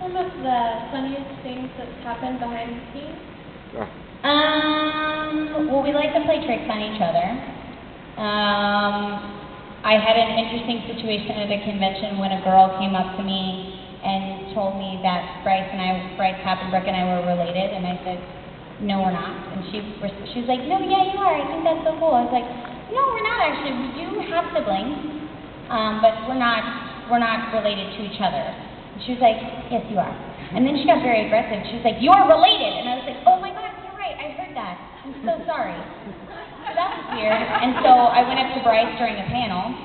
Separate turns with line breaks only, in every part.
some of the funniest things that's happened behind the scenes?
Well, we like to play tricks on each other. I had an interesting situation at a convention when a girl came up to me and told me that Bryce Papenbrook and I were related, and I said, no, we're not. And she was like, no, yeah, you are. I think that's so cool. I was like, no, we're not actually. We do have siblings, but we're not related to each other. And she was like, yes, you are. And then she got very aggressive. She was like, you're related. And I was like, oh my God, you're right. I heard that. I'm so sorry. So that was weird. And so I went up to Bryce during a panel,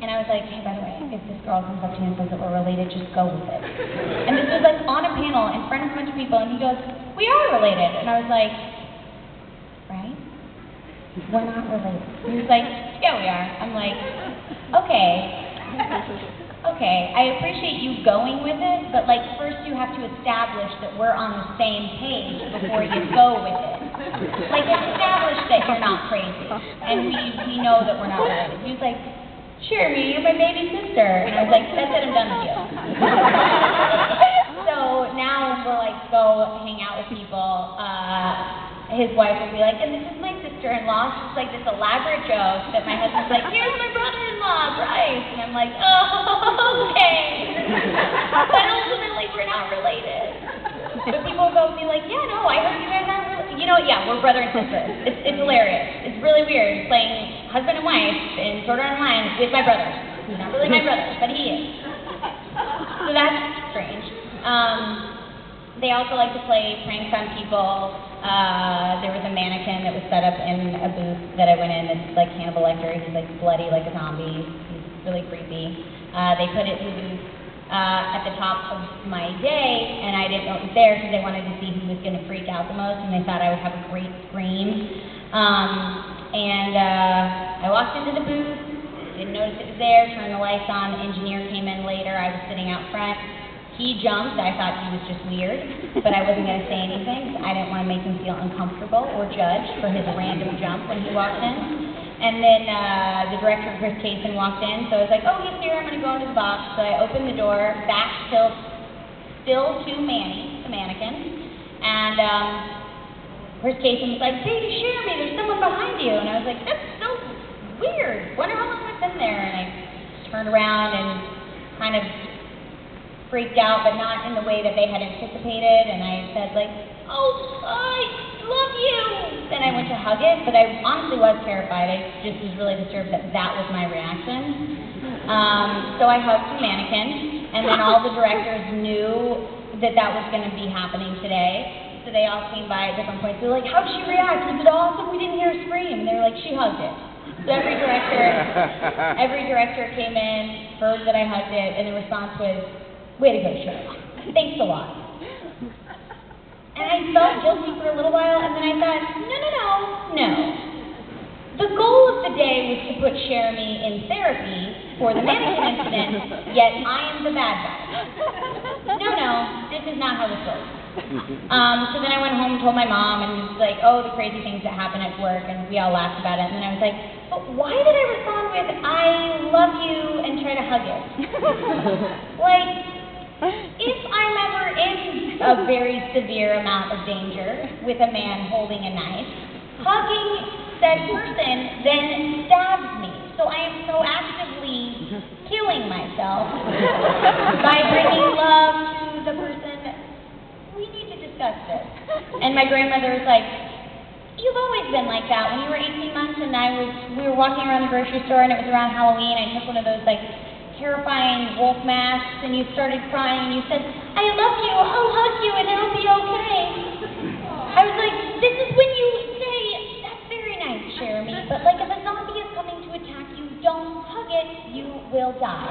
and I was like, hey, by the way, if this girl comes up to me and says that we're related, just go with it. And this was like on a panel in front of a bunch of people, and he goes, we are related. And I was like, right? We're not related. He was like, yeah, we are. I'm like, okay. Okay, I appreciate you going with it, but like first you have to establish that we're on the same page before you go with it. Like establish that you're not crazy, and we know that we're not related. He was like, Cherami, you're my baby sister, and I was like, that's it, I'm done with you. So now we'll like go hang out with people. His wife will be like, and this is my sister-in-law. She's like this elaborate joke that my husband's like, here's my brother-in-law, Bryce. And I'm like, oh, okay. But ultimately, we're not related. But people will go and be like, yeah, no, I heard you guys aren't related. You know, yeah, we're brother and sister. It's hilarious. It's really weird playing husband and wife in Sword Art Online with my brother. He's not really my brother, but he is. So that's strange. They also like to play pranks on people. There was a mannequin that was set up in a booth that I went in. It's like Hannibal Lecter. He's like bloody like a zombie. He's really creepy. They put it in the booth at the top of my day, and I didn't know it was there because they wanted to see who was going to freak out the most, and they thought I would have a great scream. I walked into the booth, didn't notice it was there, turned the lights on. The engineer came in later. I was sitting out front. He jumped. I thought he was just weird, but I wasn't going to say anything. I didn't want to make him feel uncomfortable or judged for his random jump when he walked in. And then the director, Chris Kaysen, walked in, so I was like, oh, he's here, I'm going to go into the box. So I opened the door, back still to Manny, the mannequin, and Chris Kaysen was like, baby, Cherami, there's someone behind you. And I was like, that's so weird. Wonder how long I've been there. And I turned around and kind of freaked out, but not in the way that they had anticipated, and I said like, oh, I love you! Then I went to hug it, but I honestly was terrified. I just was really disturbed that that was my reaction. So I hugged the mannequin, and then all the directors knew that that was going to be happening today, so they all came by at different points. They were like, how'd she react? Was it awesome? We didn't hear a scream. And they were like, she hugged it. So every director came in, heard that I hugged it, and the response was, way to go, Cherami. Thanks a lot. And I felt guilty for a little while, and then I thought, no. The goal of the day was to put Cherami in therapy for the mannequin incident, yet I am the bad guy. No, this is not how this works. So then I went home and told my mom, and it was like, oh, the crazy things that happen at work, and we all laughed about it. And then I was like, but why did I respond with, I love you, and try to hug it? Like, if I'm ever in a very severe amount of danger with a man holding a knife, hugging said person then stabs me. So I am so actively killing myself by bringing love to the person. We need to discuss this. And my grandmother was like, you've always been like that. When you were 18 months and we were walking around the grocery store and it was around Halloween, I took one of those like terrifying wolf masks, and you started crying, and you said, I love you, I'll hug you, and it'll be okay. I was like, this is when you say, that's very nice, Cherami, but like if a zombie is coming to attack you, don't hug it, you will die.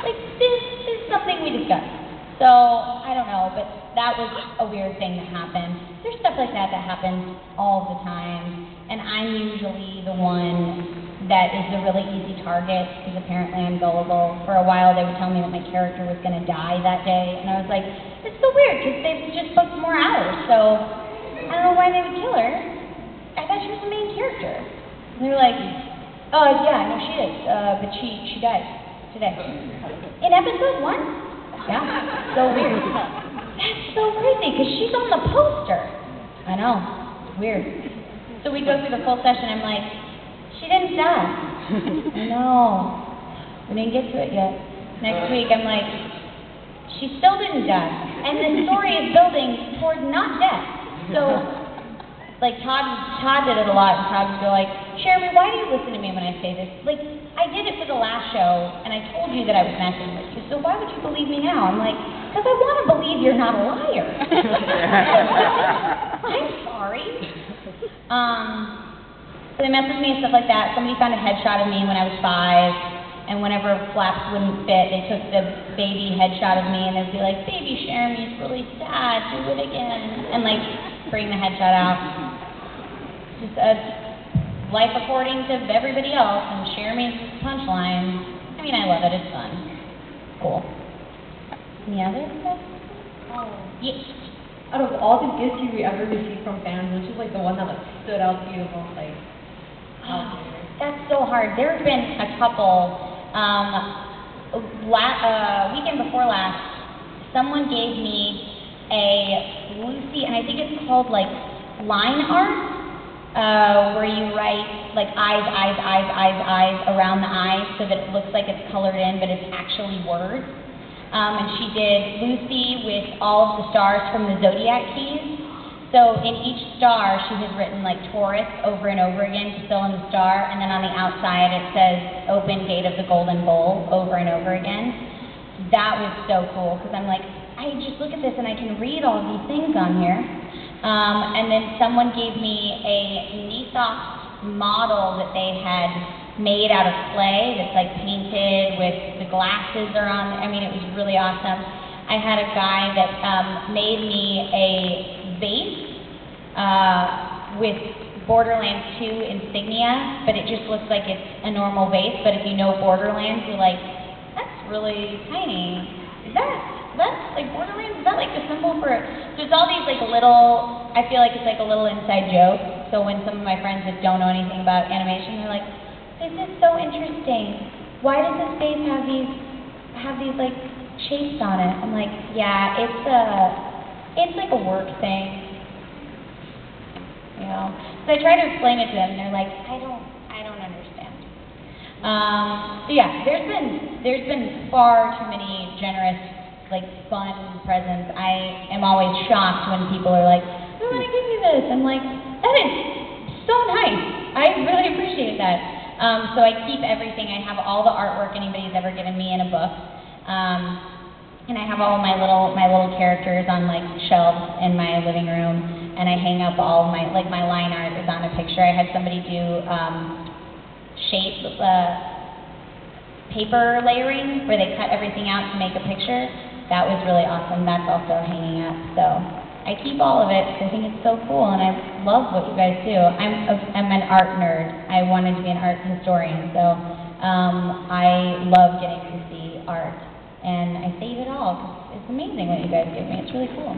Like, this is something we discussed. So, I don't know, but that was a weird thing that happened. There's stuff like that happens all the time, and I'm usually the one that is the really easy target, because apparently I'm gullible. For a while they would tell me that my character was going to die that day, and I was like, it's so weird, because they've just booked more hours, so I don't know why they would kill her. I thought she was the main character. And they were like, oh yeah, no she is, but she died today. In episode 1? Yeah, so weird. That's so crazy, because she's on the poster. I know, it's weird. So we go through the full session, I'm like, she didn't die. I know. We didn't get to it yet. Next week, I'm like, she still didn't die. And the story is building toward not death. So, like, Todd did it a lot, and Todd would go like, Cherami, why do you listen to me when I say this? Like, I did it for the last show, and I told you that I was messing with you, so why would you believe me now? I'm like, because I want to believe you're not a liar. I'm sorry. So they messed with me and stuff like that. Somebody found a headshot of me when I was 5, and whenever flaps wouldn't fit, they took the baby headshot of me, and they'd be like, baby Cherami's really sad, do it again, and like, bring the headshot out. Just a life according to everybody else, and Cherami's punchline. I mean, I love it, it's fun. Cool. Any other stuff? Yes.
Out of all the gifts you ever received from fans, which is like the one that like stood out to you the most, like,
that's so hard. There's been a couple. Weekend before last, someone gave me a Lucy, and I think it's called like line art, where you write like eyes around the eyes so that it looks like it's colored in, but it's actually words. And she did Lucy with all of the stars from the zodiac keys. So in each star, she has written like Taurus over and over again to fill in the star, and then on the outside it says Open Gate of the Golden Bowl over and over again. That was so cool, because I'm like, I just look at this and I can read all of these things on here. And then someone gave me a Nissan model that they had made out of clay that's like painted with the glasses are on. I mean, it was really awesome. I had a guy that made me a vase with Borderlands 2 insignia, but it just looks like it's a normal vase. But if you know Borderlands, you're like, that's really tiny. Is that like Borderlands? Is that like the symbol for it? So it's all these like little, I feel like it's like a little inside joke. So when some of my friends that don't know anything about animation, they're like, this is so interesting. Why does this vase have these like shapes on it? I'm like, yeah, it's like a work thing. You know? So I try to explain it to them, and they're like, I don't understand. So yeah, there's been far too many generous, like fun presents. I am always shocked when people are like, I want to give you this. I'm like, that is so nice. I really appreciate that. So I keep everything. I have all the artwork anybody's ever given me in a book. And I have all my little characters on like shelves in my living room, and I hang up all my line art is on a picture. I had somebody do paper layering where they cut everything out to make a picture. That was really awesome. That's also hanging up. So I keep all of it because I think it's so cool, and I love what you guys do. I'm an art nerd. I wanted to be an art historian, so I love getting to see art, and I save it all because it's amazing what you guys give me. It's really cool.